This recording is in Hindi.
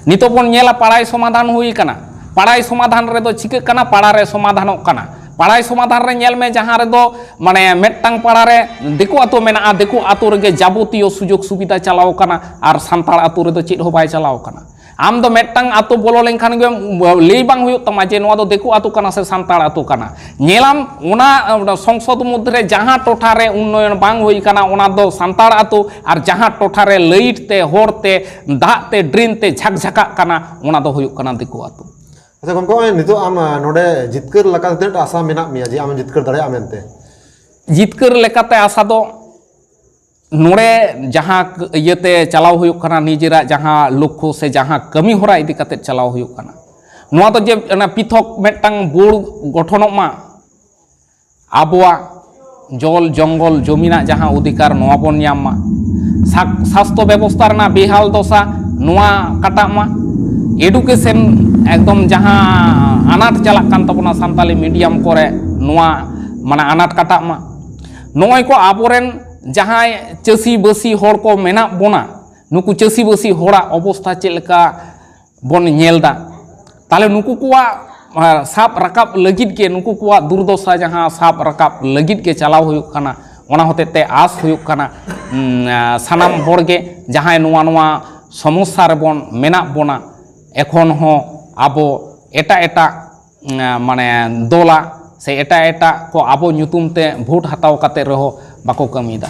नितो बन नेला पढ़ाई समाधान हुई कना पढ़ाई समाधान रे दो चिके कना पढ़ा रे समाधानों कना पढ़ाई समाधान रे नेल में जहां रे दो माने मेटटांग पढ़ा रे दिकु आतो मेना दिकु आतो रे जाबतीय सुजोग सुविधा चलाओ कना और सान्ताड़ आतो रे दो चिट हो बाय चलाओ कना आम दो मेटटांग आतो बोलो लेनखान गे लई बांग हुयो तमा जे नोआ दो दिकु आतो कना से सान्ताड़ आतो कना नेलाम ओना संसद मध्य जहां टोठा रे उन्नयन बांग हुई कना ओना दो सान्ताड़ आतो और जहां टोठा रे लाइट ते होर ते दाग ते ड्रेन ते झकझका कना ओना दो हुयो कना दिकु आतो अच्छा गमके नितो आम नोडे जितकर लकाते आशा मेना मिया जे आम जितकर दाड़े आमेनते जितकर लेकाते आशा दो नोड़े जहां इयते चलाव हुयो कना निजेरा जहां लक्ष्य से जहां कमी होरा इदी कते चलाव हुयो कना नोआ तो जे पृथक मेटटांग बोर्ड गठनों मा आबोआ जल जंगल जमीना जहां अधिकार नोआ बन नाम मा स्वास्थ्य व्यवस्था रना बेहाल दशा नोआ काटा मा एडुकेशन एकदम जहां अनाट चलाक कान तबना सान्ताली मीडियम करे नोआ माने अनाट काटा मा नोय को आबोरेन जहां चासी बसी होड़ को मेना बोना नुकु चासी बसी होड़ा अवस्था चेलका बन नेलदा ताले नुकु कुआ साब रकाब लगित के नुकु कुआ दुर्दशा जहां साब रकाब लगित के चलाव हुयुक कना ओना होते आस हुयुक कना सानाम होड़ के जहां नोआ नोआ समस्या रे बन मेना बोना एखन हो आबो एटा एटा माने दोला से एटा एटा को आबो ᱧᱩᱛᱩᱢ ते भोट हताव काते रहो बाको कमीदा।